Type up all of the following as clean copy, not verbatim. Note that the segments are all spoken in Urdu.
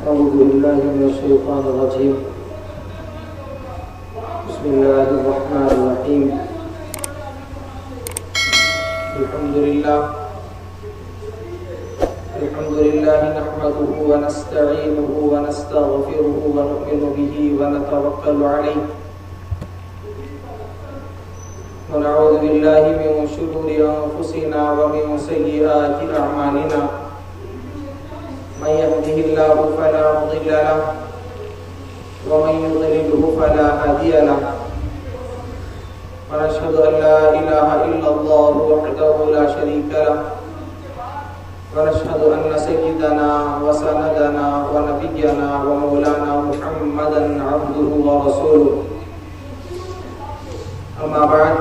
أعوذ بالله من الشيطان الرجيم. بسم الله الرحمن الرحيم. الحمد لله نحمده ونستعينه ونستغفره ونؤمن به ونتوكل عليه ونعوذ بالله من شرور أنفسنا ومن سيئات أعمالنا. من يهده الله فلا مضل له ومن يضلله فلا هادي له. ونشهد أن لا إله إلا الله وحده لا شريك له. ونشهد أن سيدنا وسندنا ونبينا ومولانا محمدا عبده ورسوله. أما بعد،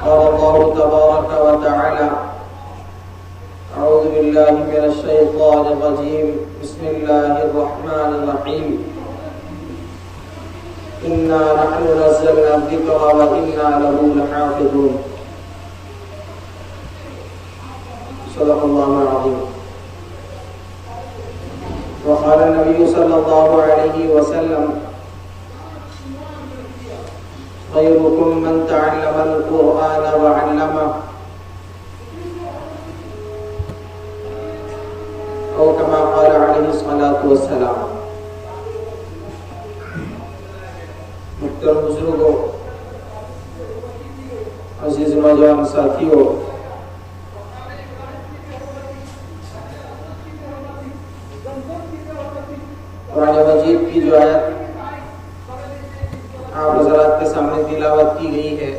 قال الله تبارك وتعالى: أعوذ بالله من الشيطان الرجيم. بسم الله الرحمن الرحيم. إنا نحن نزلنا الذكر وإنا له لحافظون. صدق الله العظيم. وقال النبي صلى الله عليه وسلم: خيركم من تعلم القرآن وعلمه، او كما قال علیہ الصلوۃ والسلام. محترم بزرگوں، عزیز نوجوان ساتھیوں، قرآن مجید کی جو آیت آپ حضرات کے سامنے تلاوت کی گئی ہے،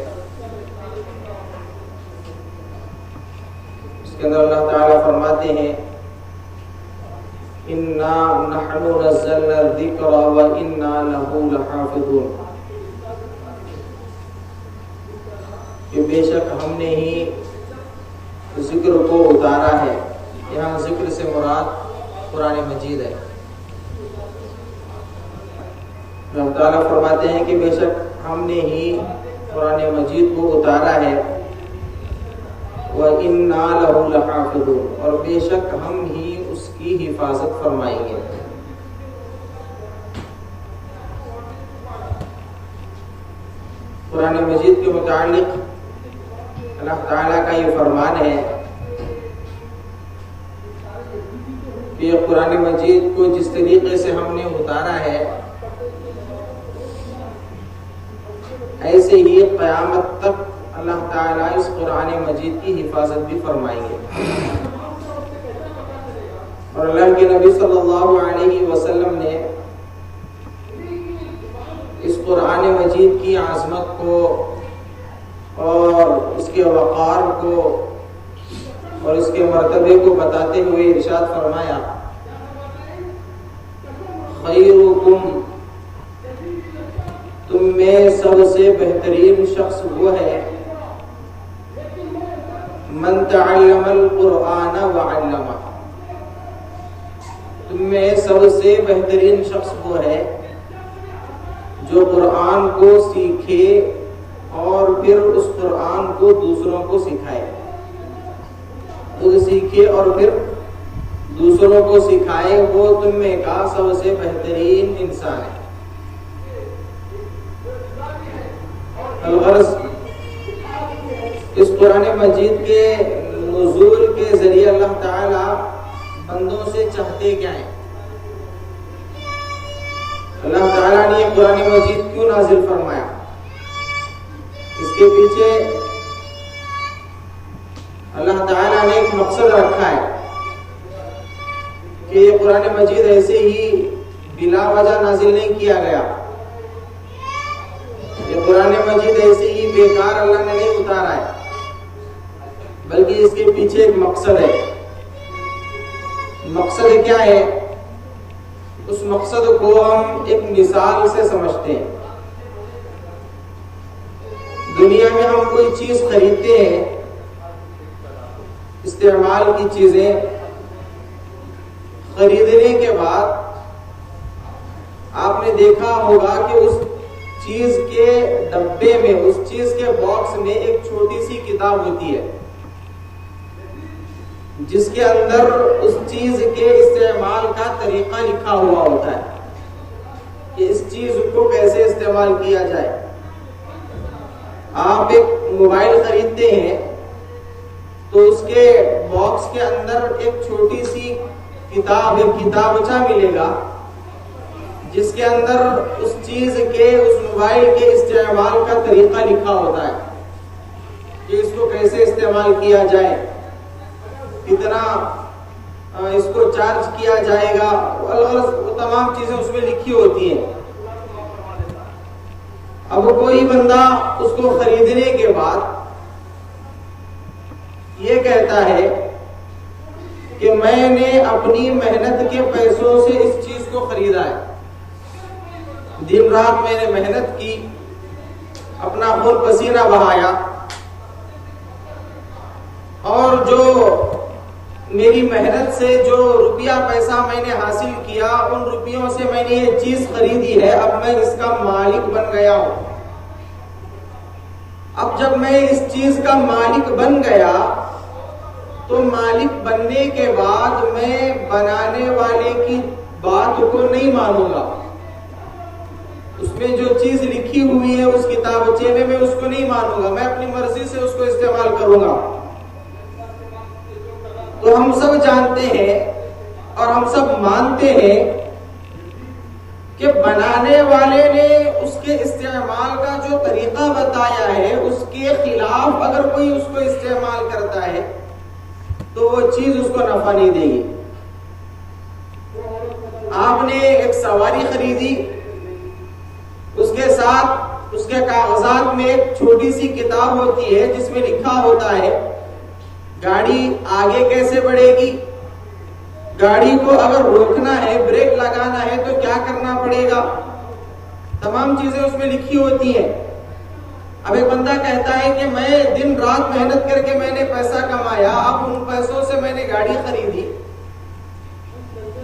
اس کے اندر اللہ تعالیٰ فرماتے ہیں: اِنَّا نَحْنُ نَزَّلْنَا الذِّكْرَ وَإِنَّا لَهُ لَحَافِظُونَ، کہ بے شک ہم نے ہی ذکر کو اتارا ہے. یہاں ذکر سے مراد قرآن مجید ہے. اللہ تعالیٰ فرماتے ہیں کہ بے شک ہم نے ہی قرآن مجید کو اتارا ہے. وَإِنَّا لَهُ لَحَافِظُونَ، اور بے شک ہم ہی اس کی حفاظت فرمائیں گے. قرآن مجید کے متعلق اللہ تعالیٰ کا یہ فرمان ہے کہ قرآن مجید کو جس طریقے سے ہم نے اتارا ہے، ایسے ہی قیامت تک اللہ تعالیٰ اس قرآن مجید کی حفاظت بھی فرمائیں گے. اور اللہ کے نبی صلی اللہ علیہ وسلم نے اس قرآن مجید کی عظمت کو اور اس کے وقار کو اور اس کے مرتبے کو بتاتے ہوئے ارشاد فرمایا: خیرکم، تم میں سب سے بہترین شخص وہ ہے من تعلم القرآن وعلمہ، تم میں سب سے بہترین شخص وہ ہے جو قرآن کو سیکھے اور پھر اس قرآن کو دوسروں کو سکھائے. خود سیکھے اور پھر دوسروں کو سکھائے، وہ تم میں کا سب سے بہترین انسان ہے. الغرض، اس قرآن مجید کے نزول کے ذریعے اللہ تعالی بندوں سے چاہتے کیا ہیں؟ اللہ تعالیٰ نے یہ قرآن مجید کیوں نازل فرمایا؟ اس کے پیچھے اللہ تعالیٰ نے ایک مقصد رکھا ہے کہ یہ قرآن مجید ایسے ہی بلا وجہ نازل نہیں کیا گیا. یہ قرآن مجید ایسے ہی بیکار اللہ نے نہیں اتارا ہے، بلکہ اس کے پیچھے ایک مقصد ہے. مقصد کیا ہے؟ اس مقصد کو ہم ایک مثال سے سمجھتے ہیں. دنیا میں ہم کوئی چیز خریدتے ہیں، استعمال کی چیزیں خریدنے کے بعد آپ نے دیکھا ہوگا کہ اس چیز کے ڈبے میں، اس چیز کے باکس میں ایک چھوٹی سی کتاب ہوتی ہے. جس کے اندر اس چیز کے استعمال کا طریقہ لکھا ہوا ہوتا ہے کہ اس چیز کو کیسے استعمال کیا جائے. آپ ایک موبائل خریدتے ہیں تو اس کے باکس کے اندر ایک چھوٹی سی کتاب، ایک کتابچہ ملے گا جس کے اندر اس چیز کے، اس موبائل کے استعمال کا طریقہ لکھا ہوتا ہے کہ اس کو کیسے استعمال کیا جائے، کتنا اس کو چارج کیا جائے گا، وہ تمام چیزیں اس میں لکھی ہوتی ہیں. اب کوئی بندہ اس کو خریدنے کے بعد یہ کہتا ہے کہ میں نے اپنی محنت کے پیسوں سے اس چیز کو خریدا ہے، دن رات میں نے محنت کی، اپنا خون پسینہ بہایا، اور جو میری محنت سے جو روپیہ پیسہ میں نے حاصل کیا، ان روپیوں سے میں نے یہ چیز خریدی ہے، اب میں اس کا مالک بن گیا ہوں. اب جب میں اس چیز کا مالک بن گیا تو مالک بننے کے بعد میں بنانے والے کی بات کو نہیں مانوں گا. اس میں جو چیز لکھی ہوئی ہے اس کتابچے میں اس کو نہیں مانوں گا، میں اپنی مرضی سے اس کو استعمال کروں گا. تو ہم سب جانتے ہیں اور ہم سب مانتے ہیں کہ بنانے والے نے اس کے استعمال کا جو طریقہ بتایا ہے اس کے خلاف اگر کوئی اس کو استعمال کرتا ہے تو وہ چیز اس کو نفع نہیں دے گی. آپ نے ایک سواری خریدی، اس کے ساتھ اس کے کاغذات میں ایک چھوٹی سی کتاب ہوتی ہے جس میں لکھا ہوتا ہے گاڑی آگے کیسے بڑھے گی، گاڑی کو اگر روکنا ہے، بریک لگانا ہے تو کیا کرنا پڑے گا، تمام چیزیں اس میں لکھی ہوتی ہیں. اب ایک بندہ کہتا ہے کہ میں دن رات محنت کر کے میں نے پیسہ کمایا، اب ان پیسوں سے میں نے گاڑی خریدی،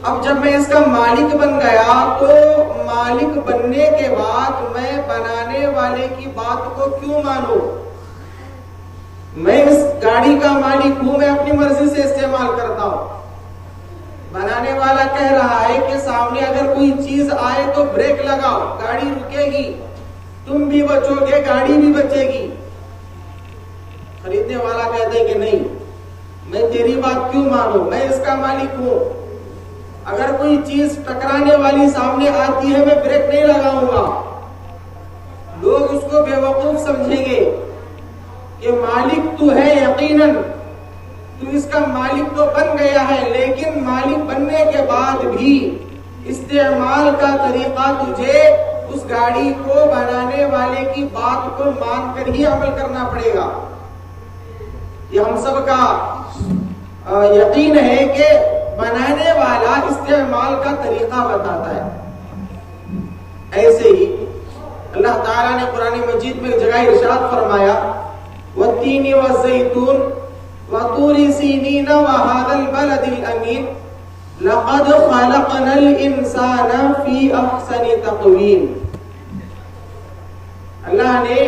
اب جب میں اس کا مالک بن گیا تو مالک بننے کے بعد میں بنانے والے کی بات کو کیوں مانوں؟ میں اس گاڑی کا مالک ہوں، میں اپنی مرضی سے استعمال کرتا ہوں. بنانے والا کہہ رہا ہے کہ سامنے اگر کوئی چیز آئے تو بریک لگاؤ، گاڑی رکے گی، تم بھی بچو گے، گاڑی بھی بچے گی. خریدنے والا کہتا ہے کہ نہیں، میں تیری بات کیوں مانوں، میں اس کا مالک ہوں. اگر کوئی چیز ٹکرانے والی سامنے آتی ہے میں بریک نہیں لگاؤں گا. لوگ اس کو بیوقوف سمجھیں گے کہ مالک تو ہے، یقیناً تو اس کا مالک تو بن گیا ہے، لیکن مالک بننے کے بعد بھی استعمال کا طریقہ تجھے اس گاڑی کو بنانے والے کی بات کو مان کر ہی عمل کرنا پڑے گا. یہ ہم سب کا یقین ہے کہ بنانے والا استعمال کا طریقہ بتاتا ہے. ایسے ہی اللہ تعالیٰ نے قرآن مجید میں ایک جگہ ارشاد فرمایا وَالتِّينِ وَالزَّيْتُونِ وَطُورِ سِينِينَ وَهَذَا الْبَلَدِ الْأَمِينِ لَقَدْ خَلَقْنَا الْإِنسَانَ فِي أَحْسَنِ تَقْوِيمٍ. اللہ نے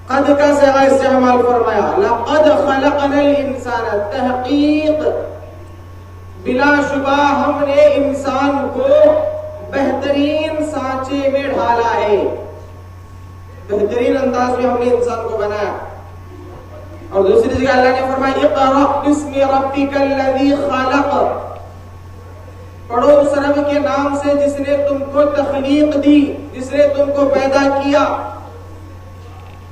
قد کا صیغہ استعمال فرمایا، لَقَدْ خَلَقْنَا الْإِنسَانَ، تحقیق بلا شبہ ہم نے انسان کو بہترین سانچے میں ڈھالا ہے، بہترین انداز میں ہم نے انسان کو بنایا. اور دوسری جگہ اللہ نے فرمایا اقرأ باسم ربک الذی خلق، پڑھو اس رب کے نام سے جس نے تم کو تخلیق دی، جس نے تم کو پیدا کیا.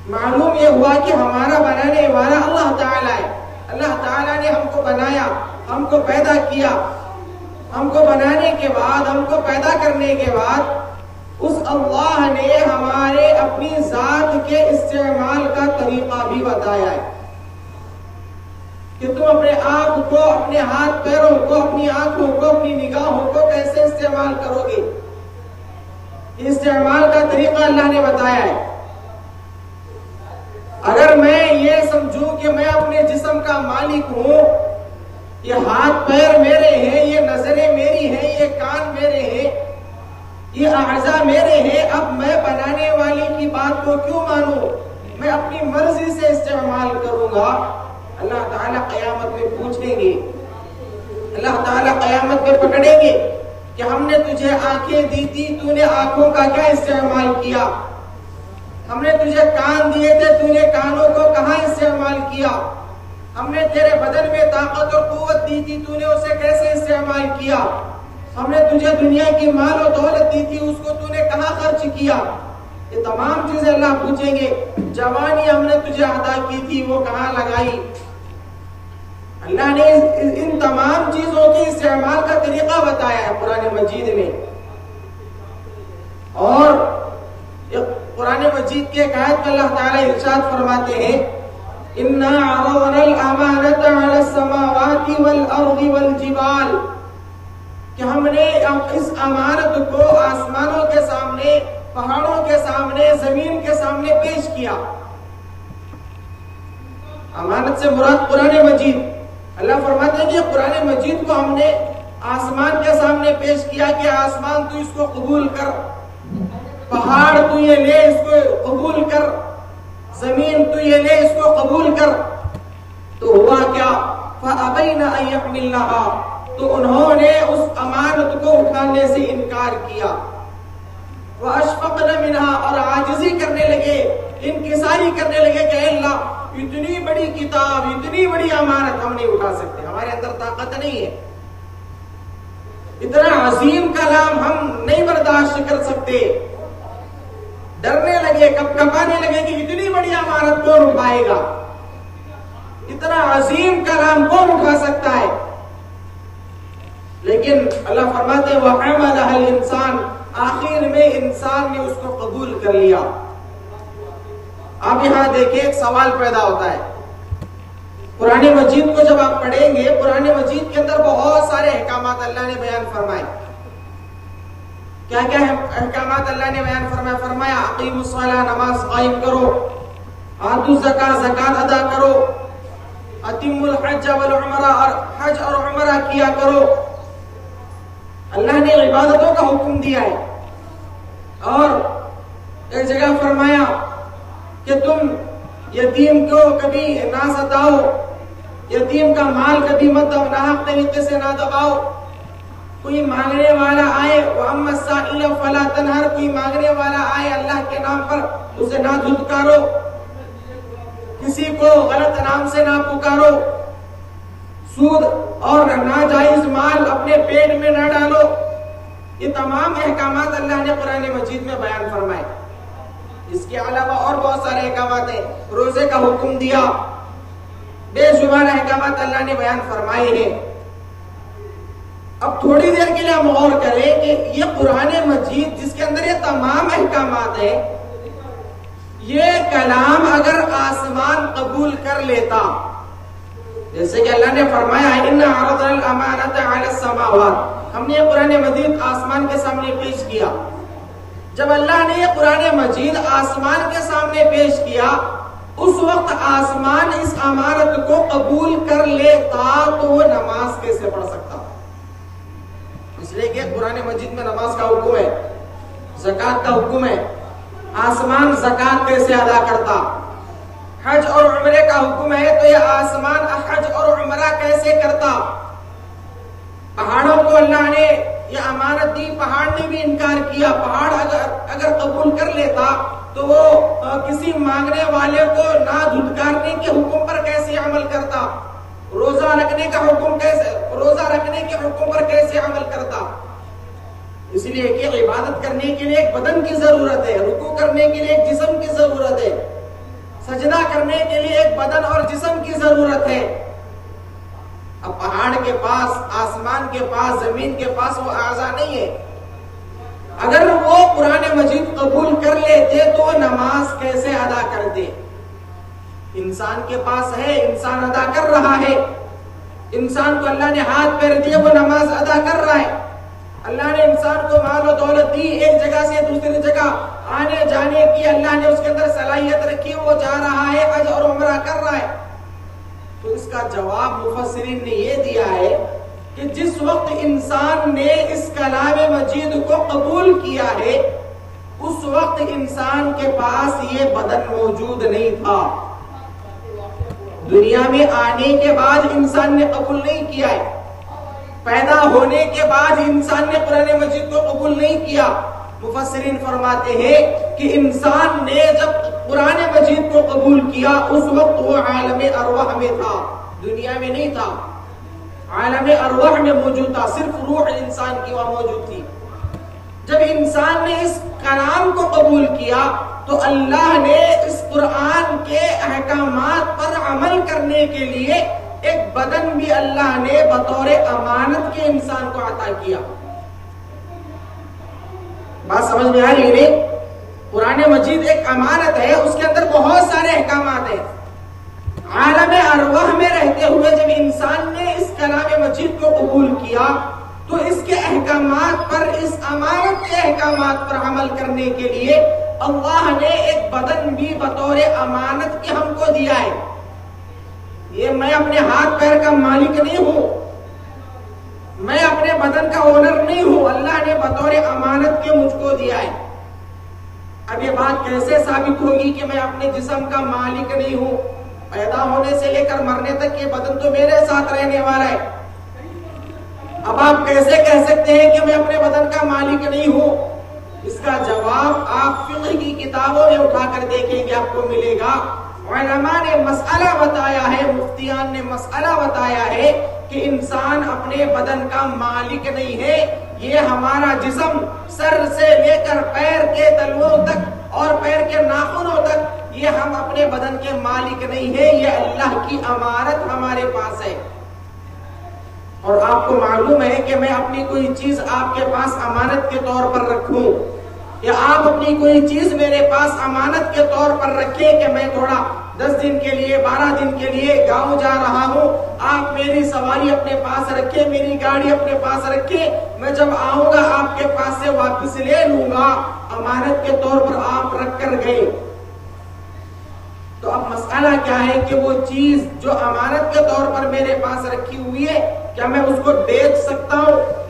معلوم یہ ہوا کہ ہمارا بنانے والا اللہ تعالیٰ ہے. اللہ تعالیٰ نے ہم کو بنایا، ہم کو پیدا کیا. ہم کو بنانے کے بعد، ہم کو پیدا کرنے کے بعد اس اللہ نے ہمارے اپنی ذات کے استعمال کا طریقہ بھی بتایا ہے کہ تم اپنے آپ کو، اپنے ہاتھ پیروں کو، اپنی آنکھوں کو، اپنی نگاہوں کو کیسے استعمال کرو گے. استعمال کا طریقہ اللہ نے بتایا ہے. اگر میں یہ سمجھوں کہ میں اپنے جسم کا مالک ہوں، یہ ہاتھ پیر میرے ہیں، یہ نظریں میری ہیں، یہ کان میرے ہیں، یہ اعضاء میرے ہیں، اب میں بنانے والے کی بات کو کیوں مانوں، میں اپنی مرضی سے استعمال کروں گا، اللہ تعالیٰ قیامت میں پوچھیں گے، اللہ تعالیٰ قیامت میں پکڑیں گے کہ ہم نے تجھے آنکھیں دی تھی، تو نے آنکھوں کا کیا استعمال کیا؟ ہم نے تجھے کان دیے تھے، تو نے کانوں کو کہاں استعمال کیا؟ ہم نے تیرے بدن میں طاقت اور قوت دی تھی، تو نے اسے کیسے استعمال کیا؟ ہم نے تجھے دنیا کی مال و دولت دی تھی، اس کو تو نے کہاں خرچ کیا؟ یہ تمام چیزیں اللہ پوچھیں گے۔ جوانی ہم نے تجھے عطا کی تھی، وہ کہاں لگائی؟ اللہ نے ان تمام چیزوں کے استعمال کا طریقہ بتایا ہے قرآن مجید میں۔ اور قرآن مجید کے ایک آیت میں اللہ تعالیٰ ارشاد فرماتے ہیں اِنَّا عَرَضْنَا الْأَمَانَةَ عَلَى السَّمَاوَاتِ وَالْأَرْضِ وَالْجِبَالِ، کہ ہم نے اس امانت کو آسمانوں کے سامنے، پہاڑوں کے سامنے، زمین کے سامنے پیش کیا۔ امانت سے مراد قرآن مجید۔ اللہ فرماتے ہیں کہ قرآن مجید کو ہم نے آسمان کے سامنے پیش کیا کہ آسمان تو اس کو قبول کر، پہاڑ تو یہ لے اس کو قبول کر، زمین تو یہ لے اس کو قبول کر۔ تو ہوا کیا؟ فَأَبَيْنَ أَن يَحْمِلْنَهَا، تو انہوں نے اس امانت کو اٹھانے سے انکار کیا۔ وَأَشْفَقْنَ مِنْهَا، اور عاجزی کرنے لگے، انکساری کرنے لگے کہ اے اللہ اتنی بڑی کتاب، اتنی بڑی امانت ہم نہیں اٹھا سکتے، ہمارے اندر طاقت نہیں ہے، اتنا عظیم کلام ہم نہیں برداشت کر سکتے۔ ڈرنے لگے، کپانے لگے کہ اتنی بڑی امانت کون اٹھائے گا، اتنا عظیم کلام کون اٹھا سکتا ہے؟ لیکن اللہ فرماتے ہیں وَحَمَلَهَا الْإِنسَانُ، آخر میں انسان نے اس کو قبول کر لیا۔ اب یہاں دیکھیں ایک سوال پیدا ہوتا ہے، قرآن مجید کو جب آپ پڑھیں گے، قرآن مجید کے اندر بہت سارے احکامات اللہ نے بیان فرمائے۔ کیا کیا احکامات اللہ نے بیان فرمایا؟ فرمایا اقیموا الصلاۃ، نماز قائم کرو، آتوا الزکاۃ، زکات ادا کرو، اتموا الحج والعمرہ، اور حج اور عمرہ کیا کرو۔ اللہ نے عبادتوں کا حکم دیا ہے۔ اور ایک جگہ فرمایا کہ تم یتیم کو کبھی نہ ستاؤ، یتیم کا مال کبھی مت ناحق طریقے سے نہ دباؤ۔ کوئی مانگنے والا آئے وَأَمَّا السَّائِلَ فَلَا تَنْهَرْ، کوئی مانگنے والا آئے اللہ کے نام پر اسے نہ دھتکارو، کسی کو غلط نام سے نہ پکارو، سود اور ناجائز مال اپنے پیٹ میں نہ ڈالو۔ یہ تمام احکامات اللہ نے قرآن مجید میں بیان فرمائے۔ اس کے علاوہ اور بہت سارے احکامات ہیں، روزے کا حکم دیا، بے شمار احکامات اللہ نے بیان فرمائے ہیں۔ اب تھوڑی دیر کے لیے ہم غور کریں کہ یہ قرآن مجید جس کے اندر یہ تمام احکامات ہیں، یہ کلام اگر آسمان قبول کر لیتا، جیسے کہ اللہ نے فرمایا اِنَّا عَرَضْنَا الْأَمَانَةَ عَلَى السَّمَاوَاتِ، ہم نے یہ قرآن مجید آسمان کے سامنے پیش کیا۔ جب اللہ نے یہ قرآن مجید آسمان کے سامنے پیش کیا، اس وقت آسمان اس امانت کو قبول کر لیتا تو وہ نماز کیسے پڑھ سکتا؟ اس لیے کہ قرآن مجید میں نماز کا حکم ہے، زکات کا حکم ہے، آسمان زکات کیسے ادا کرتا؟ حج اور عمرے کا حکم ہے تو یہ آسمان حج اور عمرہ کیسے کرتا؟ پہاڑوں کو اللہ نے یہ امانت دی، پہاڑ نے بھی انکار کیا۔ پہاڑ اگر قبول کر لیتا تو وہ کسی مانگنے والے کو نہ دھتکارنے کے حکم پر کیسے عمل کرتا؟ روزہ رکھنے کے حکم پر کیسے عمل کرتا؟ اس لیے کہ عبادت کرنے کے لیے ایک بدن کی ضرورت ہے، رکوع کرنے کے لیے ایک جسم کی ضرورت ہے، سجدہ کرنے کے لیے ایک بدن اور جسم کی ضرورت ہے۔ اب پہاڑ کے پاس، آسمان کے پاس، زمین کے پاس وہ اعضاء نہیں ہے۔ اگر وہ قرآن مجید قبول کر لیتے تو وہ نماز کیسے ادا کرتے؟ انسان کے پاس ہے، انسان ادا کر رہا ہے، انسان کو اللہ نے ہاتھ پیر دیے، وہ نماز ادا کر رہا ہے۔ اللہ نے انسان کو مال و دولت دی، ایک جگہ سے دوسری جگہ آنے جانے کی اللہ نے اس کے اندر صلاحیت رکھی، وہ جا رہا ہے، حج اور عمرہ کر رہا ہے۔ تو اس کا جواب مفسرین نے یہ دیا ہے کہ جس وقت انسان نے اس کلام مجید کو قبول کیا ہے، اس وقت انسان کے پاس یہ بدن موجود نہیں تھا، دنیا میں آنے کے بعد انسان نے قبول نہیں کیا ہے، پیدا ہونے کے بعد انسان نے قرآن مجید کو قبول نہیں کیا۔ مفسرین فرماتے ہیں کہ انسان نے جب قرآن مجید کو قبول کیا اس وقت وہ عالم ارواح میں تھا، دنیا میں نہیں تھا، عالم ارواح میں موجود تھا، صرف روح انسان کی وہاں موجود تھی۔ جب انسان نے اس کلام کو قبول کیا تو اللہ نے اس قرآن کے احکامات پر عمل کرنے کے لیے ایک بدن بھی اللہ نے بطور امانت کے انسان کو عطا کیا۔ بات سمجھ میں آ رہی ہے؟ قرآن مجید ایک امانت ہے، اس کے اندر بہت سارے احکامات ہیں۔ عالم ارواح میں رہتے ہوئے جب انسان نے اس کلام مجید کو قبول کیا تو اس کے احکامات پر، اس امانت کے احکامات پر عمل کرنے کے لیے اللہ نے ایک بدن بھی بطور امانت کے ہم کو دیا ہے۔ یہ میں اپنے ہاتھ پیر کا مالک نہیں ہوں، میں اپنے بدن کا اونر نہیں ہوں، اللہ نے بطور امانت کے مجھ کو دیا ہے۔ اب یہ بات کیسے ثابت ہوگی کہ میں اپنے جسم کا مالک نہیں ہوں؟ پیدا ہونے سے لے کر مرنے تک یہ بدن تو میرے ساتھ رہنے والا ہے۔ اب آپ کیسے کہہ سکتے ہیں کہ میں اپنے بدن کا مالک نہیں ہوں؟ اس کا جواب آپ فقہ کی کتابوں میں اٹھا کر دیکھیں گے، آپ کو ملے گا۔ علماء نے مسئلہ بتایا ہے، مفتیان نے مسئلہ بتایا ہے کہ انسان اپنے بدن کا مالک نہیں ہے۔ یہ ہمارا جسم سر سے لے کر پیر کے تلوؤں تک اور پیر کے ناخنوں تک، یہ ہم اپنے بدن کے مالک نہیں ہے، یہ اللہ کی امانت ہمارے پاس ہے۔ اور آپ کو معلوم ہے کہ میں اپنی کوئی چیز آپ کے پاس امانت کے طور پر رکھوں، یا آپ اپنی کوئی چیز میرے پاس امانت کے طور پر رکھیں کہ میں تھوڑا 10 دن کے لیے 12 دن کے لیے گاؤں جا رہا ہوں، آپ میری سواری اپنے پاس رکھیں، میری گاڑی اپنے پاس رکھیں، میں جب آؤں گا آپ کے پاس سے واپس لے لوں گا، امانت کے طور پر آپ رکھ کر گئے۔ تو اب مسئلہ کیا ہے کہ وہ چیز جو امانت کے طور پر میرے پاس رکھی ہوئی ہے، کیا میں اس کو بیچ سکتا ہوں؟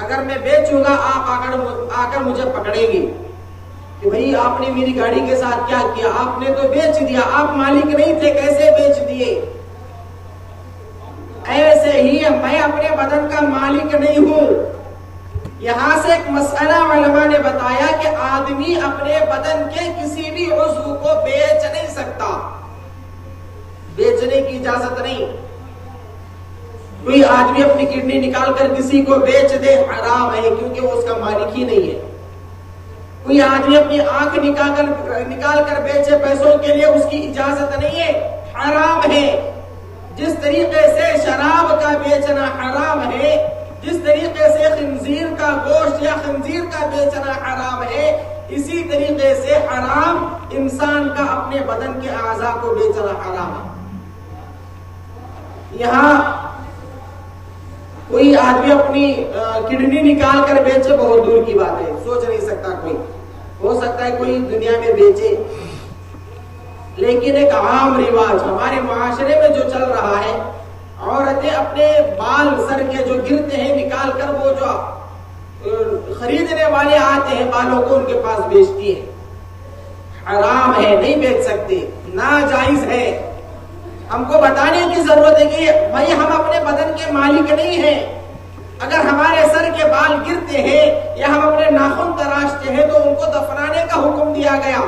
اگر میں بیچوں گا آپ آ کر مجھے پکڑیں گے کہ بھئی آپ نے میری گاڑی کے ساتھ کیا کیا، آپ نے تو بیچ دیا، آپ مالک نہیں تھے، کیسے بیچ دیے؟ ایسے ہی میں اپنے بدن کا مالک نہیں ہوں۔ یہاں سے ایک مسئلہ علماء نے بتایا کہ آدمی اپنے بدن کے کسی بھی عضو کو بیچ نہیں سکتا، بیچنے کی اجازت نہیں۔ کوئی آدمی اپنی کڈنی نکال کر کسی کو بیچ دے، حرام ہے، کیونکہ وہ اس کا مالک ہی نہیں ہے۔ کوئی آدمی اپنی آنکھ نکال کر بیچے پیسوں کے لیے، اس کی اجازت نہیں ہے، حرام ہے۔ جس طریقے سے شراب کا بیچنا حرام ہے، جس طریقے سے خنزیر کا گوشت یا خنزیر کا بیچنا حرام ہے، اسی طریقے سے حرام انسان کا اپنے بدن کے اعضاء کو بیچنا حرام ہے۔ یہاں کوئی آدمی اپنی کڈنی نکال کر بیچے، بہت دور کی بات ہے، سوچ نہیں سکتا کوئی، ہو سکتا ہے کوئی دنیا میں بیچے، لیکن ایک عام رواج ہمارے معاشرے میں جو چل رہا ہے، عورتیں اپنے بال سر کے جو گرتے ہیں نکال کر، وہ جو خریدنے والے آتے ہیں بالوں کو ان کے پاس بیچتی ہیں۔ حرام ہے، نہیں بیچ سکتے، ناجائز ہے۔ ہم کو بتانے کی ضرورت ہے کہ بھائی ہم اپنے بدن کے مالک نہیں ہیں۔ اگر ہمارے سر کے بال گرتے ہیں یا ہم اپنے ناخن تراشتے ہیں تو ان کو دفنانے کا حکم دیا گیا۔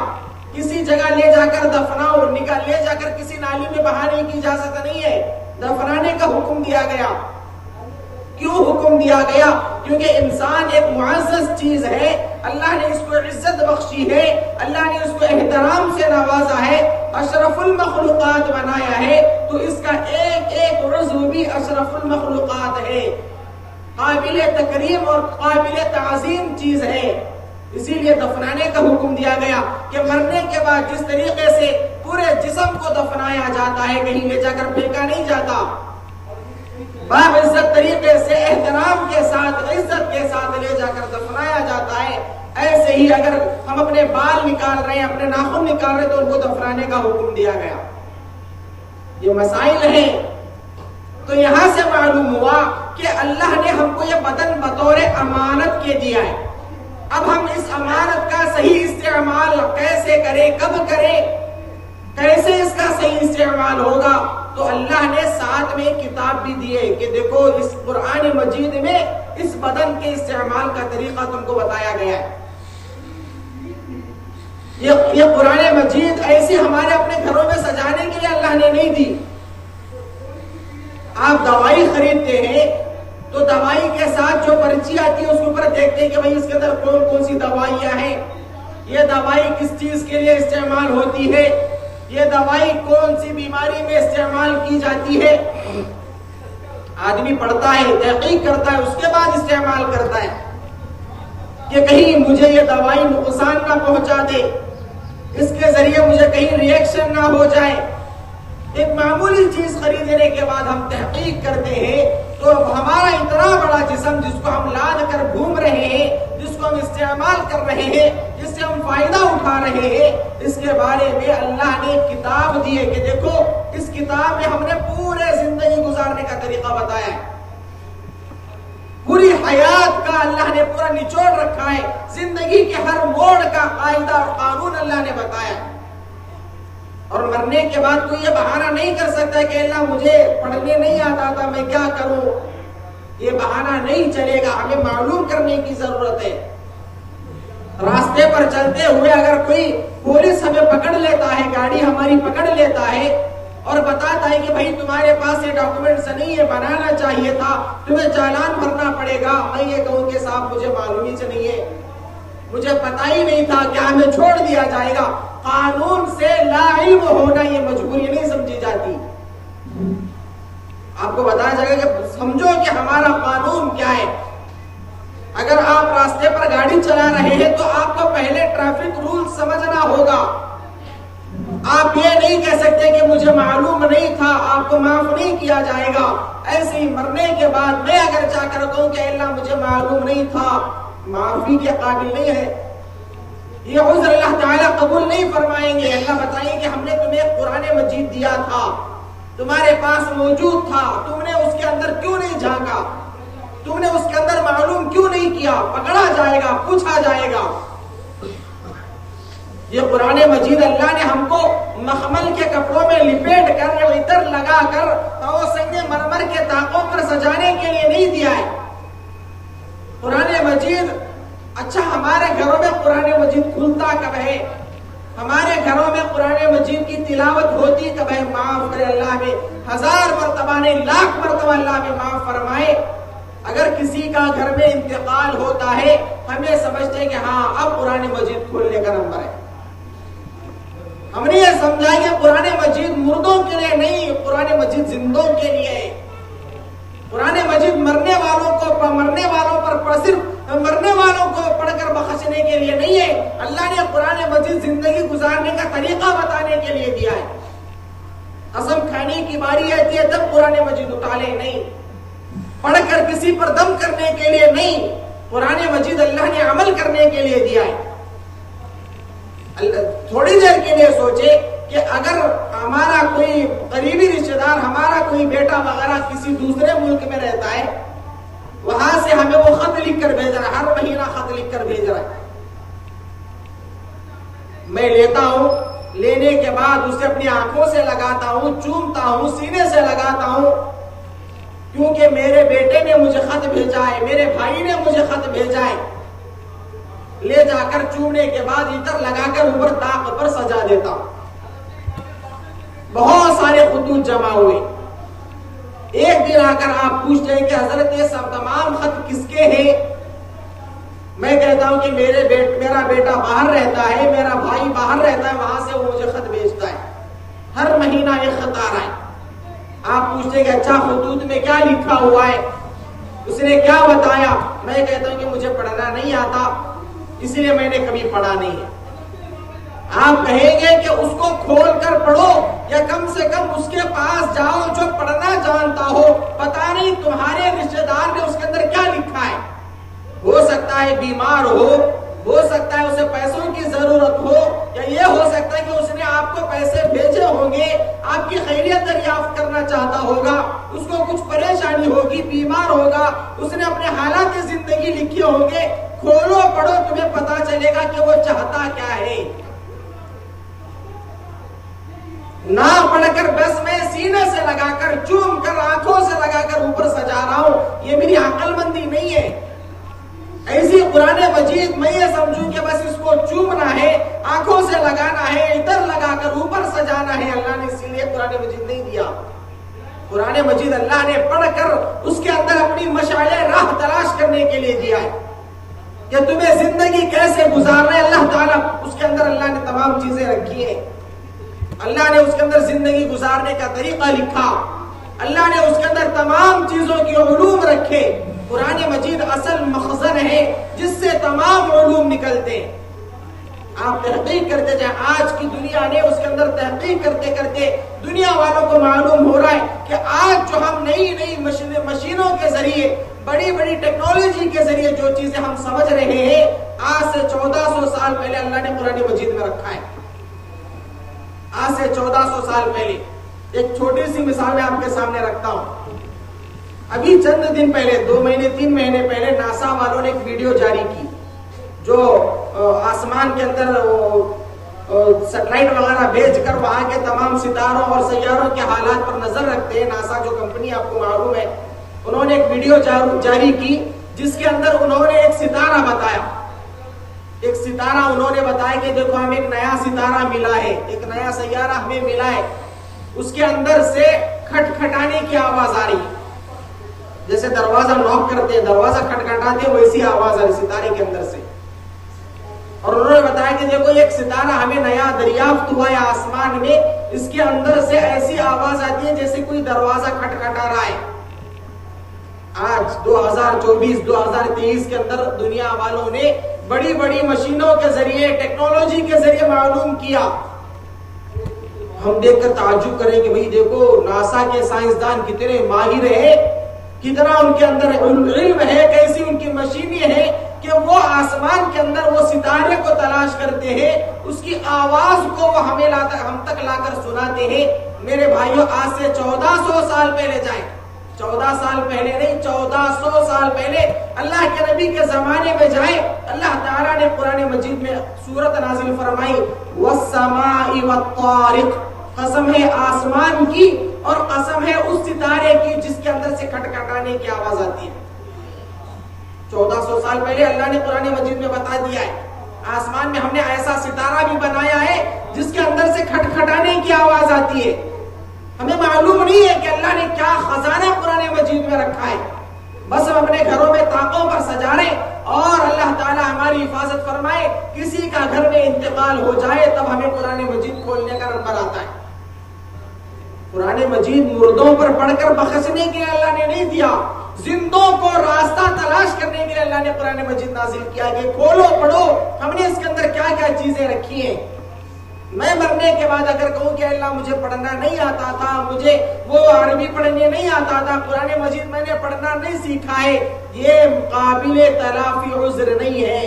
کسی جگہ لے جا کر دفناؤ، لے جا کر کسی نالی میں بہانے کی اجازت نہیں ہے، دفنانے کا حکم دیا گیا۔ کیوں حکم دیا گیا؟ کیونکہ انسان ایک معزز چیز ہے، اللہ نے اس کو عزت بخشی ہے، اللہ نے اس کو احترام سے نوازا ہے، اشرف المخلوقات بنایا ہے، تو اس کا ایک ایک عضو بھی اشرف المخلوقات ہے، قابل تکریم اور قابل تعظیم چیز ہے۔ اسی لیے دفنانے کا حکم دیا گیا کہ مرنے کے بعد جس طریقے سے پورے جسم کو دفنایا جاتا ہے، کہیں لے جا کر پھینکا نہیں جاتا، باعزت طریقے سے احترام کے ساتھ عزت کے ساتھ لے جا کر دفنایا جاتا ہے، ایسے ہی اگر ہم اپنے بال نکال رہے ہیں، اپنے ناخن نکال رہے ہیں، تو ان کو دفنانے کا حکم دیا گیا۔ یہ مسائل ہیں۔ تو یہاں سے معلوم ہوا کہ اللہ نے ہم کو یہ بدن بطور امانت کے دیا ہے۔ اب ہم اس امانت کا صحیح استعمال کیسے کریں، کب کریں، کیسے اس کا صحیح استعمال ہوگا؟ تو اللہ نے ساتھ میں کتاب بھی دی ہے کہ دیکھو اس قرآن مجید میں اس بدن کے استعمال کا طریقہ تم کو بتایا گیا ہے. یہ قرآن مجید ایسی ہمارے اپنے گھروں میں سجانے کے لیے اللہ نے نہیں دی. آپ دوائی خریدتے ہیں تو دوائی کے ساتھ جو پرچی آتی ہے اس کے اوپر دیکھتے ہیں کہ بھائی اس کے اندر کون کون سی دوائیاں ہیں، یہ دوائی کس چیز کے لیے استعمال ہوتی ہے، یہ دوائی کون سی بیماری میں استعمال کی جاتی ہے. آدمی پڑھتا ہے، تحقیق کرتا ہے، اس کے بعد استعمال کرتا ہے کہ کہیں مجھے یہ دوائی نقصان نہ پہنچا دے، اس کے ذریعے مجھے کہیں ریئیکشن نہ ہو جائے. ایک معمولی چیز خریدنے کے بعد ہم تحقیق کرتے ہیں تو ہمارا اتنا بڑا جسم جس کو ہم لاد کر گھوم رہے ہیں، جس کو ہم استعمال کر رہے ہیں، جس سے ہم فائدہ اٹھا رہے ہیں، اس کے بارے میں اللہ نے کتاب دی ہے کہ دیکھو اس کتاب میں ہم نے پورے زندگی گزارنے کا طریقہ بتایا ہے. پوری حیات کا اللہ نے پورا نچوڑ رکھا ہے، زندگی کے ہر موڑ کا قاعدہ اور قانون اللہ نے بتایا ہے. اور مرنے کے بعد تو یہ بہانہ نہیں کر سکتا کہ اللہ مجھے پڑھنے نہیں آتا تھا میں کیا کروں. یہ بہانہ نہیں چلے گا، ہمیں معلوم کرنے کی ضرورت ہے. راستے پر چلتے ہوئے اگر کوئی پولیس ہمیں پکڑ لیتا ہے، گاڑی ہماری پکڑ لیتا ہے اور بتاتا ہے کہ بھائی تمہارے پاس یہ ڈاکومنٹس نہیں ہے، بنانا چاہیے تھا، تمہیں چالان بھرنا پڑے گا. میں یہ کہوں کہ صاحب مجھے معلوم ہی نہیں ہے، مجھے پتا ہی نہیں تھا، کیا ہمیں چھوڑ دیا جائے گا. قانون سے لا علم ہونا یہ مجبوری نہیں سمجھی جاتی. آپ کو بتایا جائے گا کہ سمجھو کہ ہمارا قانون کیا ہے. اگر آپ راستے پر گاڑی چلا رہے ہیں تو آپ کو پہلے ٹریفک رول سمجھنا ہوگا. آپ یہ نہیں کہہ سکتے کہ مجھے معلوم نہیں تھا، آپ کو معاف نہیں کیا جائے گا. ایسے ہی مرنے کے بعد میں اگر چاہ کر کہوں کہ اللہ مجھے معلوم نہیں تھا، معافی کے قابل نہیں ہے. یہ عذر اللہ تعالیٰ قبول نہیں فرمائیں گے. اللہ بتائیں کہ ہم نے تمہیں قرآن مجید دیا تھا، تمہارے پاس موجود تھا، تم نے اس کے اندر کیوں نہیں جھانکا، تم نے اس کے اندر معلوم کیوں نہیں کیا. پکڑا جائے گا، پوچھا جائے گا. یہ قرآن مجید اللہ نے ہم کو مخمل کے کپڑوں میں لپیٹ کر عطر لگا کر اور سنگ مرمر کے طاقوں پر سجانے کے لیے نہیں دیا ہے. قرآن مجید اچھا ہمارے گھروں میں قرآن مجید کھلتا کب ہے، ہمارے گھروں میں قرآن مجید کی تلاوت ہوتی کب ہے. معاف کرے اللہ میں 1000 مرتبہ نہیں، لاکھ مرتبہ اللہ میں معاف فرمائے. اگر کسی کا گھر میں انتقال ہوتا ہے ہم یہ سمجھتے ہیں کہ ہاں اب قرآن مجید کھولنے کا نمبر ہے. ہم نے یہ سمجھا کہ قرآن مجید مردوں کے لیے نہیں، قرآن مجید زندوں کے لیے ہے. قرآن مجید مرنے والوں پر صرف مرنے والوں کو پڑھ کر بخشنے کے لیے نہیں ہے. اللہ نے قرآن مجید زندگی گزارنے کا طریقہ بتانے کے لیے دیا ہے. قسم کھانے کی باری آتی ہے تب قرآن مجید اٹھا لے، نہیں پڑھ کر کسی پر دم کرنے کے لیے نہیں. قرآن مجید اللہ نے عمل کرنے کے لیے دیا ہے. تھوڑی دیر کے لیے سوچے کہ اگر ہمارا کوئی قریبی رشتہ دار، ہمارا کوئی بیٹا وغیرہ کسی دوسرے ملک میں رہتا ہے، وہاں سے ہمیں وہ خط لکھ کر بھیج رہا ہے، ہر مہینہ خط لکھ کر بھیج رہا ہے. میں لیتا ہوں، لینے کے بعد اسے اپنی آنکھوں سے لگاتا ہوں، چومتا ہوں، سینے سے لگاتا ہوں، کیونکہ میرے بیٹے نے مجھے خط بھیجا ہے، میرے بھائی نے مجھے خط بھیجا ہے. لے جا کر چومنے کے بعد عطر لگا کر اوپر طاق پر سجا دیتا ہوں. بہت سارے خطوط جمع ہوئے. ایک دن آ کر آپ پوچھتے ہیں کہ حضرت یہ سب تمام خط کس کے ہیں؟ میں کہتا ہوں کہ میرا بیٹا باہر رہتا ہے، میرا بھائی باہر رہتا ہے، وہاں سے وہ مجھے خط بھیجتا ہے. ہر مہینہ ایک خط آ رہا ہے. آپ پوچھتے ہیں کہ اچھا خطوط میں کیا لکھا ہوا ہے، اس نے کیا بتایا؟ میں کہتا ہوں کہ مجھے پڑھنا نہیں آتا، اس لیے میں نے کبھی پڑھا نہیں ہے. آپ کہیں گے کہ اس کو کھول کر پڑھو، یا کم سے کم اس کے پاس جاؤ جو پڑھنا جانتا ہو. پتا نہیں تمہارے رشتہ دار نے اس کے اندر کیا لکھا ہے. ہو سکتا ہے بیمار ہو سکتا ہے اسے پیسوں کی ضرورت ہو، یا یہ ہو سکتا ہے کہ اس نے آپ کو پیسے بھیجے ہوں گے، آپ کی خیریت دریافت کرنا چاہتا ہوگا، اس کو کچھ پریشانی ہوگی، بیمار ہوگا، اس نے اپنے حالات زندگی لکھے ہوں گے. کھولو پڑھو، تمہیں پتا چلے گا کہ وہ چاہتا کیا ہے. نہ پڑھ کر بس میں سینے سے لگا کر چوم کر آنکھوں سے لگا کر اوپر سجا رہا ہوں، یہ میری عقل مندی نہیں ہے۔ ایسی قرآن مجید میں یہ سمجھوں کہ بس اس کو چومنا ہے، آنکھوں سے لگانا ہے، ادھر لگا کر اوپر سجانا ہے، اللہ نے اسی لیے قرآن مجید نہیں دیا۔ قرآن مجید اللہ نے پڑھ کر اس کے اندر اپنی مشعل راہ تلاش کرنے کے لیے دیا ہے کہ تمہیں زندگی کیسے گزارنا ہے۔ اللہ تعالیٰ اس کے اندر اللہ نے تمام چیزیں رکھی ہیں، اللہ نے اس کے اندر زندگی گزارنے کا طریقہ لکھا، اللہ نے اس کے اندر تمام چیزوں کی علوم رکھے۔ قرآن مجید اصل مخزن ہے جس سے تمام علوم نکلتے ہیں۔ آپ تحقیق کرتے جائیں، آج کی دنیا نے اس کے اندر تحقیق کرتے کرتے دنیا والوں کو معلوم ہو رہا ہے کہ آج جو ہم نئی مشینوں کے ذریعے، بڑی بڑی ٹیکنالوجی کے ذریعے جو چیزیں ہم سمجھ رہے ہیں، آج سے 1400 سال پہلے اللہ نے قرآن مجید میں رکھا ہے۔ آج سے 1400 سال پہلے ایک چھوٹی سی مثال میں آپ کے سامنے رکھتا ہوں۔ ابھی چند دن پہلے، 2 مہینے 3 مہینے پہلے ناسا والوں نے ایک ویڈیو جاری کی جو آسمان کے اندر سیٹلائٹ وغیرہ بھیج کر وہاں کے تمام ستاروں اور سیاروں کے حالات پر نظر رکھتے ہیں۔ ناسا جو کمپنی آپ کو معلوم ہے، انہوں نے ایک ویڈیو جاری کی جس کے اندر انہوں نے ایک ستارہ بتایا، ایک ستارہ انہوں نے بتایا کہ دیکھو ہمیں ایک نیا ستارہ ملا ہے، ایک نیا سیارہ ہمیں ملا ہے، اس کے اندر سے کھٹکھٹانے کی آواز آ رہی ہے، جیسے دروازہ نوک کرتے ہیں، دروازہ کھٹکھٹاتے ہیں، ویسی آواز آ رہی ستارے کے اندر سے۔ اور انہوں نے بتایا کہ دیکھو ایک ستارہ ہمیں نیا دریافت ہوا ہے آسمان میں، اس کے اندر سے ایسی آواز آتی ہے جیسے کوئی دروازہ کھٹکھٹا رہا ہے۔ آج 2024 2023 کے اندر دنیا والوں نے بڑی بڑی مشینوں کے ذریعے، ٹیکنالوجی کے ذریعے معلوم کیا۔ ہم دیکھ کر تعجب کریں کہ بھئی دیکھو ناسا کے سائنسدان کتنے ماہر ہیں، کتنا ان کے اندر علم ہے، کیسی ان کی مشینیں ہیں کہ وہ آسمان کے اندر وہ ستارے کو تلاش کرتے ہیں، اس کی آواز کو وہ ہم تک لا کر سناتے ہیں۔ میرے بھائیوں، آج سے 1400 سال پہلے جائیں، 14 سال پہلے نہیں، 1400 سال پہلے اللہ کے نبی کے زمانے میں جائیں، اللہ تعالیٰ نے قرآن مجید میں سورت نازل فرمائی، وَالسَّمَاءِ وَالطَّارِقِ، قسم ہے آسمان کی اور قسم ہے اس ستارے کی جس کے اندر سے کھٹکھٹانے کی آواز آتی ہے۔ 1400 سال پہلے اللہ نے قرآن مجید میں بتا دیا ہے، آسمان میں ہم نے ایسا ستارہ بھی بنایا ہے جس کے اندر سے کھٹکھٹانے کی آواز آتی ہے۔ ہمیں معلوم نہیں ہے کہ اللہ نے کیا خزانہ قرآن مجید میں رکھا ہے، بس ہم اپنے گھروں میں طاقوں پر سجا رہے اور اللہ تعالیٰ ہماری حفاظت فرمائے، کسی کا گھر میں انتقال ہو جائے تب ہمیں قرآن مجید کھولنے کا نمبر آتا ہے۔ قرآن مجید مردوں پر پڑھ کر بخشنے کے لیے اللہ نے نہیں دیا، زندوں کو راستہ تلاش کرنے کے لیے اللہ نے قرآن مجید نازل کیا کہ کھولو پڑھو، ہم نے اس کے اندر کیا کیا چیزیں رکھی ہیں۔ میں مرنے کے بعد اگر کہوں کہ اللہ مجھے پڑھنا نہیں آتا تھا، مجھے وہ عربی پڑھنے نہیں آتا تھا، قرآن مجید میں نے پڑھنا نہیں سیکھا ہے، یہ قابل تلافی عذر نہیں ہے،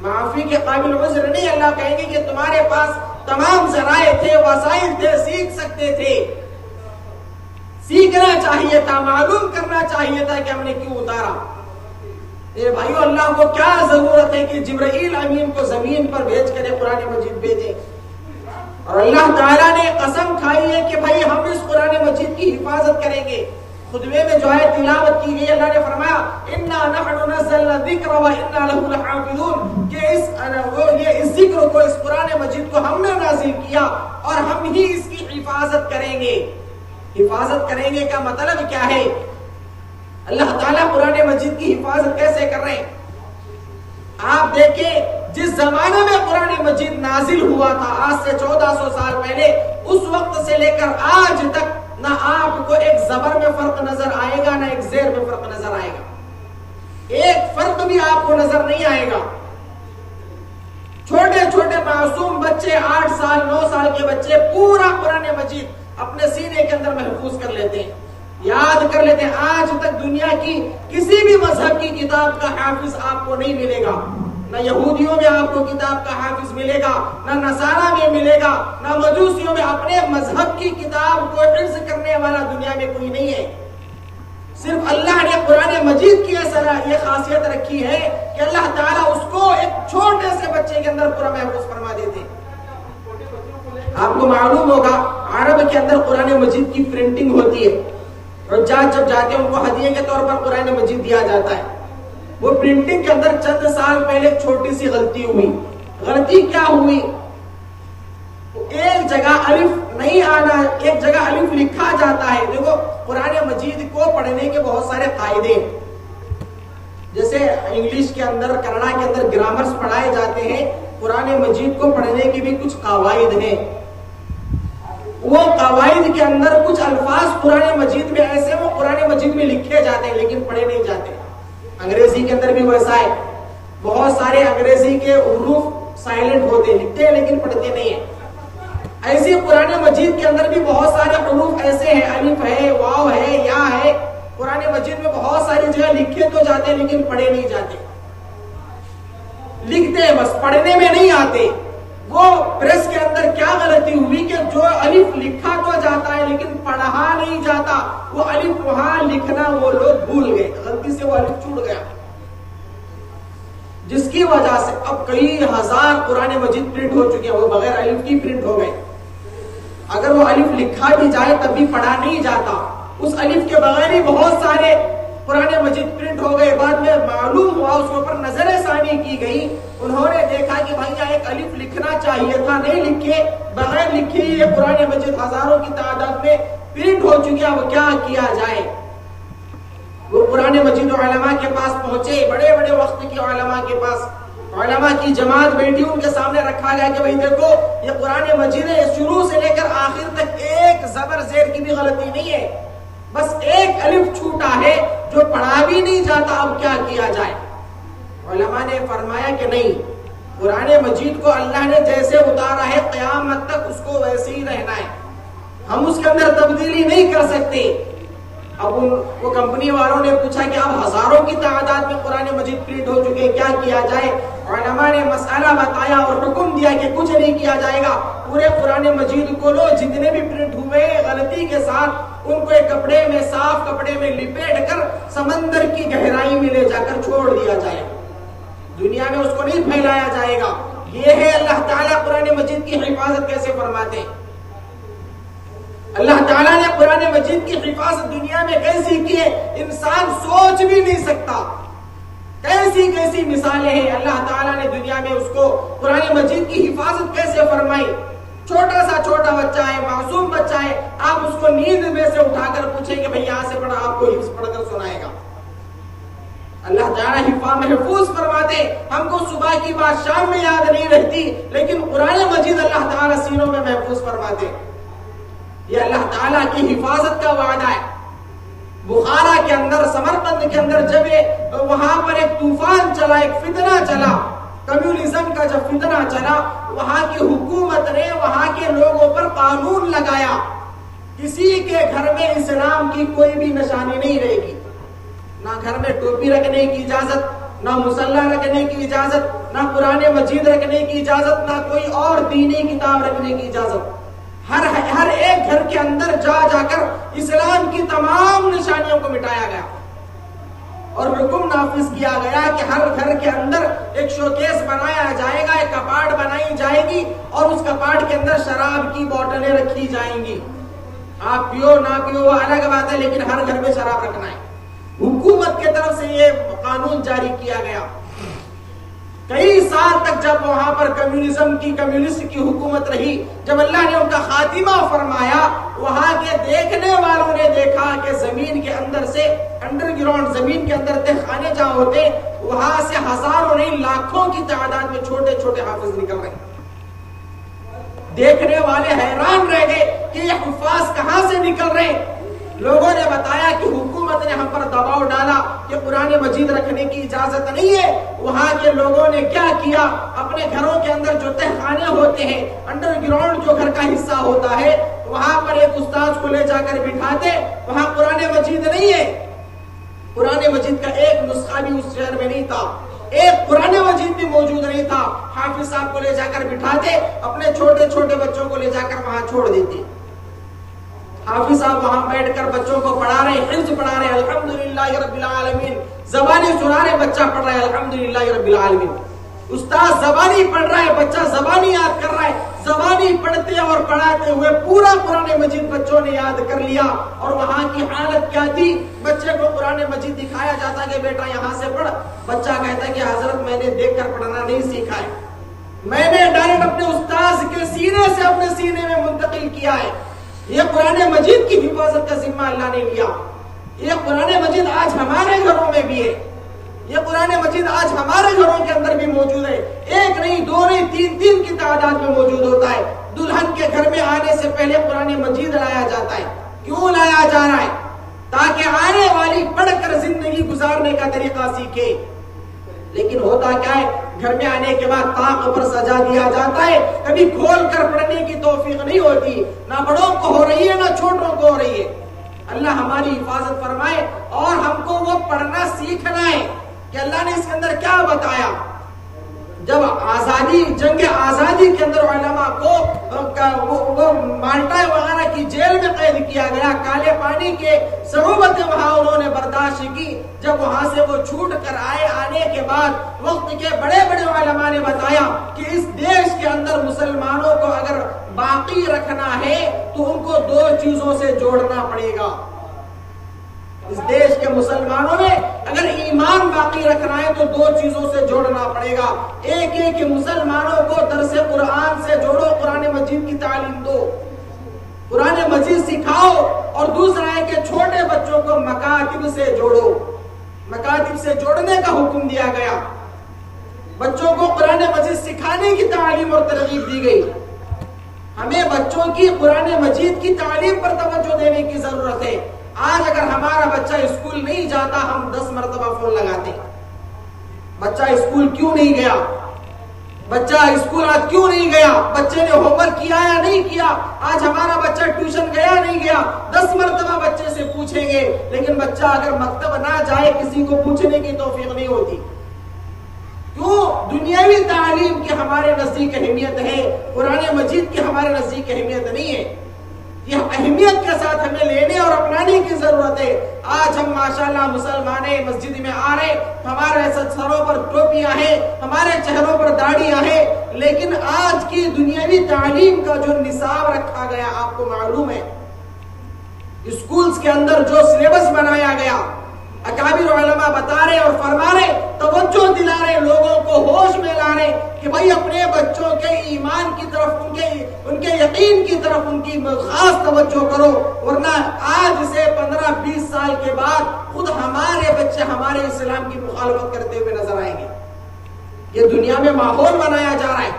معافی کے قابل عذر نہیں۔ اللہ کہیں گے کہ تمہارے پاس تمام ذرائع تھے، وسائل تھے، سیکھ سکتے تھے، سیکھنا چاہیے تھا، معلوم کرنا چاہیے تھا کہ ہم نے کیوں اتارا۔ میرے بھائیو، اللہ کو کیا ضرورت ہے کہ جبرائیل امین کو زمین پر بھیج کر قرآن مجید بھیجے؟ اور اللہ تعالیٰ نے قسم کھائی ہے کہ بھائی ہم اس قرآن مجید کی حفاظت کریں گے۔ خطبے میں جو ہے تلاوت کی گئی، اللہ نے فرمایا اِنَّا نَحْنُ نَزَّلْنَا الذِّكْرَ وَإِنَّا لَهُ لَحَافِظُونَ، کہ اس ذکر کو، اس قرآن مجید کو ہم نے نازل کیا اور ہم ہی اس کی حفاظت کریں گے۔ حفاظت کریں گے کا مطلب کیا ہے؟ اللہ تعالیٰ قرآن مجید کی حفاظت کیسے کر رہے ہیں؟ آپ دیکھیں، جس زمانے میں قرآن مجید نازل ہوا تھا آج سے 1400 سال پہلے، اس وقت سے لے کر آج تک نہ آپ کو ایک زبر میں فرق نظر آئے گا، نہ ایک زیر میں فرق نظر آئے گا، ایک فرق بھی آپ کو نظر نہیں آئے گا۔ چھوٹے چھوٹے معصوم بچے، 8 سال 9 سال کے بچے پورا قرآن مجید اپنے سینے کے اندر محفوظ کر لیتے ہیں، یاد کر لیتے ہیں۔ آج تک دنیا کی کسی بھی مذہب کی کتاب کا حافظ آپ کو نہیں ملے گا، نہ یہودیوں میں آپ کو کتاب کا حافظ ملے گا، نہ نصارہ میں ملے گا، نہ مجوسیوں میں۔ اپنے مذہب کی کتاب کو حفظ کرنے والا دنیا میں کوئی نہیں ہے۔ صرف اللہ نے قرآن مجید کی یہ خاصیت رکھی ہے کہ اللہ تعالیٰ اس کو ایک چھوٹے سے بچے کے اندر پورا محفوظ فرما دیتے ہیں۔ آپ کو معلوم ہوگا عرب کے اندر قرآن مجید کی پرنٹنگ ہوتی ہے، اور جب جاتے ہیں ان کو ہدیے کے طور پر قرآن مجید دیا جاتا ہے. وہ پرنٹنگ کے اندر چند سال پہلے ایک چھوٹی سی غلطی ہوئی. غلطی کیا ہوئی؟ ایک جگہ الف نہیں آنا، ایک جگہ الف لکھا جاتا ہے. دیکھو قرآن مجید کو پڑھنے کے بہت سارے قاعدے، جیسے انگلش کے اندر، کنڑا کے اندر گرامرز پڑھائے جاتے ہیں، قرآن مجید کو پڑھنے کے بھی کچھ قواعد ہیں. وہ قواعد کے اندر کچھ الفاظ قرآن مجید میں ایسے وہ قرآن مجید میں لکھے جاتے ہیں لیکن پڑھے نہیں جاتے. انگریزی کے اندر بھی ویسا ہے، بہت سارے انگریزی کے حروف سائلنٹ ہوتے ہیں، لکھتے ہیں لیکن پڑھتے نہیں ہیں. ایسے قرآن مجید کے اندر بھی بہت سارے حروف ایسے ہیں، الف ہے، واو ہے، یا ہے. قرآن مجید میں بہت ساری جگہ لکھے تو جاتے ہیں لیکن پڑھے نہیں جاتے. لکھتے ہیں بس، پڑھنے میں نہیں آتے. وہ پریس کے اندر کیا غلطی ہوئی کہ جو الف لکھا تو جاتا ہے لیکن پڑھا نہیں جاتا. وہ الف وہاں لکھنا وہ لوگ بھول گئے، غلطی سے وہ الف چھوٹ گیا، جس کی وجہ سے اب کئی ہزار قرآن مجید پرنٹ ہو چکے ہیں، وہ بغیر الف کی پرنٹ ہو گئے. اگر وہ الف لکھا بھی جائے تب بھی پڑھا نہیں جاتا. اس الف کے بغیر ہی بہت سارے قرآن مجید پرنٹ ہو گئے. بعد میں معلوم ہوا، اس کے اوپر نظر ثانی کی گئی، انہوں نے دیکھا کہ بھائی یہاں ایک الف لکھنا چاہیے تھا، نہیں لکھے، بغیر لکھے یہ قرآن مجید ہزاروں کی تعداد میں پرنٹ ہو چکے. اب کیا کیا جائے؟ وہ قرآن مجید علماء کے پاس پہنچے، بڑے بڑے وقت کے علماء کے پاس. علماء کی جماعت بیٹھی، ان کے سامنے رکھا گیا کہ بھائی دیکھو یہ قرآن مجید ہے، شروع سے لے کر آخر تک ایک زبر زیر کی بھی غلطی نہیں ہے، بس ایک الف چھوٹا ہے جو پڑھا بھی نہیں جاتا. اب کیا کیا جائے؟ علماء نے فرمایا کہ نہیں، قرآن مجید کو اللہ نے جیسے اتارا ہے قیامت تک اس کو ویسے ہی رہنا ہے، ہم اس کے اندر تبدیلی نہیں کر سکتے. اب وہ کمپنی والوں نے پوچھا کہ اب ہزاروں کی تعداد میں قرآن مجید پرنٹ ہو چکے، کیا کیا جائے؟ علماء نے مسئلہ بتایا اور حکم دیا کہ کچھ نہیں کیا جائے گا. پورے قرآن مجید کو لو، جتنے بھی پرنٹ ہوئے غلطی کے ساتھ ان کو ایک کپڑے میں، صاف کپڑے میں لپیٹ کر سمندر کی گہرائی میں لے جا کر چھوڑ دیا جائے. دنیا میں اس کو نہیں پھیلایا جائے گا. یہ ہے اللہ تعالیٰ قرآن مجید کی حفاظت کیسے فرماتے ہیں. اللہ تعالیٰ نے قرآن مجید کی حفاظت دنیا میں کیسی کی ہے انسان سوچ بھی نہیں سکتا. کیسی کیسی مثالیں ہیں. اللہ تعالیٰ نے دنیا میں اس کو قرآن مجید کی حفاظت کیسے فرمائی. چھوٹا بچہ ہے، معصوم بچہ ہے، آپ اس کو نیند میں سے اٹھا کر پوچھیں کہ بھئی یہاں سے پڑھا، آپ کو حفظ پڑھ کر سنائے گا. اللہ تعالیٰ محفوظ فرماتے. ہم کو صبح کی بات شام میں یاد نہیں رہتی، لیکن قرآن مجید اللہ تعالیٰ سینوں میں محفوظ فرماتے. یہ اللہ تعالیٰ کی حفاظت کا وعدہ ہے. بخارا کے اندر، سمرقند کے اندر جب وہاں پر ایک طوفان چلا، ایک فتنہ چلا، کمیونزم کا جب فتنہ چلا، وہاں کی حکومت نے وہاں کے لوگوں پر قانون لگایا، کسی کے گھر میں اسلام کی کوئی بھی نشانی نہیں رہے گی. نہ گھر میں ٹوپی رکھنے کی اجازت، نہ مسلح رکھنے کی اجازت، نہ قرآن مجید رکھنے کی اجازت، نہ کوئی اور دینی کتاب رکھنے کی اجازت. ہر ایک گھر کے اندر جا جا کر اسلام کی تمام نشانیوں کو مٹایا گیا اور حکم نافذ کیا گیا کہ ہر گھر کے اندر ایک شوکیس بنایا جائے گا، ایک کپاٹ بنائی جائے گی اور اس کپاٹ کے اندر شراب کی بوتلیں رکھی جائیں گی. آپ پیو نہ پیو وہ الگ بات ہے، لیکن ہر گھر میں شراب رکھنا ہے. حکومت کی طرف سے یہ قانون جاری کیا گیا. کئی سال تک جب وہاں پر کمیونسٹ کی حکومت رہی، جب اللہ نے ان کا خاتمہ فرمایا، وہاں کے دیکھنے والوں نے دیکھا کہ زمین کے اندر سے، انڈر گراؤنڈ زمین کے اندر تہخانے جہاں ہوتے، وہاں سے ہزاروں نہیں لاکھوں کی تعداد میں چھوٹے چھوٹے حافظ نکل رہے. دیکھنے والے حیران رہ گئے کہ یہ حفاظ کہاں سے نکل رہے. لوگوں نے بتایا کہ حکومت نے ہم پر دباؤ ڈالا کہ قرآن مجید رکھنے کی اجازت نہیں ہے. وہاں کے لوگوں نے کیا کیا، اپنے گھروں کے اندر جو تہخانے ہوتے ہیں، انڈر گراؤنڈ جو گھر کا حصہ ہوتا ہے، وہاں پر ایک استاد کو لے جا کر بٹھاتے. وہاں قرآن مجید نہیں ہے، قرآن مجید کا ایک نسخہ بھی اس شہر میں نہیں تھا، ایک قرآن مجید بھی موجود نہیں تھا. حافظ صاحب کو لے جا کر بٹھاتے، اپنے چھوٹے چھوٹے بچوں کو لے جا کر وہاں چھوڑ دیتے. حافظ صاحب وہاں بیٹھ کر بچوں کو پڑھا رہے، حفظ پڑھا رہے، الحمدللہ رب العالمین، زبانی سنا رہے، بچہ پڑھ رہا ہے الحمدللہ رب العالمین. استاد زبانی پڑھ رہا ہے، بچہ زبانی یاد کر رہا ہے، زبانی پڑھتے اور پڑھاتے ہوئے پورا قرآن مجید بچوں نے یاد کر لیا. اور وہاں کی حالت کیا تھی؟ بچے کو قرآن مجید دکھایا جاتا کہ بیٹا یہاں سے پڑھ. بچہ کہتا کہ حضرت میں نے دیکھ کر پڑھنا نہیں سیکھا ہے, میں نے ڈائریکٹ اپنے استاذ کے سینے سے اپنے سینے میں منتقل کیا ہے. یہ قرآن مجید کی حفاظت کا ذمہ اللہ نے لیا. یہ قرآن مجید آج ہمارے گھروں میں بھی ہے. یہ قرآن مجید آج ہمارے گھروں کے اندر بھی موجود ہے. ایک نہیں, دو نہیں, تین کی تعداد میں موجود ہوتا ہے. دلہن کے گھر میں آنے سے پہلے قرآن مجید لایا جاتا ہے. کیوں لایا جا رہا ہے؟ تاکہ آنے والی پڑھ کر زندگی گزارنے کا طریقہ سیکھے. لیکن ہوتا کیا ہے, گھر میں آنے کے بعد طاق پر سجا دیا جاتا ہے, کبھی کھول کر پڑھنے کی توفیق نہیں ہوتی. نہ بڑوں کو ہو رہی ہے نہ چھوٹوں کو ہو رہی ہے. اللہ ہماری حفاظت فرمائے. اور ہم کو وہ پڑھنا سیکھنا ہے کہ اللہ نے اس کے اندر کیا بتایا. جب آزادی, جنگ آزادی کے اندر علماء کو وہ مالٹا وغیرہ کی جیل میں قید کیا گیا, کالے پانی کے صعوبتیں وہاں انہوں نے برداشت کی. جب وہاں سے وہ چھوٹ کر آئے, آنے کے بعد وقت کے بڑے بڑے علماء نے بتایا کہ اس دیش کے اندر مسلمانوں کو اگر باقی رکھنا ہے تو ان کو دو چیزوں سے جوڑنا پڑے گا. اس دیش کے مسلمانوں میں اگر ایمان باقی رکھنا ہے تو دو چیزوں سے جوڑنا پڑے گا. ایک ہے کہ مسلمانوں کو درس قرآن سے جوڑو, قرآن مجید کی تعلیم دو, قرآن مجید سکھاؤ. اور دوسرا ہے کہ چھوٹے بچوں کو مکاتب سے جوڑو. مکاتب سے جوڑنے کا حکم دیا گیا. بچوں کو قرآن مجید سکھانے کی تعلیم اور ترغیب دی گئی. ہمیں بچوں کی قرآن مجید کی تعلیم پر توجہ دینے کی ضرورت ہے. آج اگر ہمارا بچہ اسکول نہیں جاتا, ہم 10 مرتبہ فون لگاتے ہیں, بچہ اسکول کیوں نہیں گیا, بچہ اسکول آج کیوں نہیں گیا, بچے نے ہوم ورک کیا یا نہیں کیا, آج ہمارا بچہ ٹیوشن گیا نہیں گیا. 10 مرتبہ بچے سے پوچھیں گے, لیکن بچہ اگر مکتب نہ جائے کسی کو پوچھنے کی توفیق نہیں ہوتی. کیوں؟ دنیاوی تعلیم کی ہمارے نزدیک اہمیت ہے, قرآن مجید کی ہمارے نزدیک اہمیت نہیں ہے. یہ اہمیت کے ساتھ ہمیں لینے اور اپنانے کی ضرورت ہے. آج ہم ماشاءاللہ مسلمان مسجد میں آ رہے, ہمارے سروں پر ٹوپیاں ہیں, ہمارے چہروں پر داڑیاں ہیں, لیکن آج کی دنیاوی تعلیم کا جو نصاب رکھا گیا آپ کو معلوم ہے. اسکولز کے اندر جو سلیبس بنایا گیا, اکابر علماء بتا رہے اور فرما رہے, توجہ دلا رہے, لوگوں کو ہوش میں لا رہے کہ بھائی اپنے بچوں کے ایمان کی طرف, ان کے یقین کی طرف ان کی خاص توجہ کرو, ورنہ آج سے 15-20 سال کے بعد خود ہمارے بچے ہمارے اسلام کی مخالفت کرتے ہوئے نظر آئیں گے. یہ دنیا میں ماحول بنایا جا رہا ہے.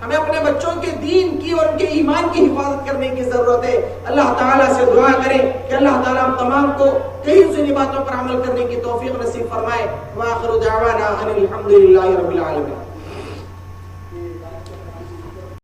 ہمیں اپنے بچوں کے دین کی اور ان کے ایمان کی حفاظت کرنے کی ضرورت ہے. اللہ تعالیٰ سے دعا کریں کہ اللہ تعالیٰ ہم تمام کو کئی سی باتوں پر عمل کرنے کی توفیق نصیب فرمائے. وآخر دعوانا ان الحمد للہ رب العالمین.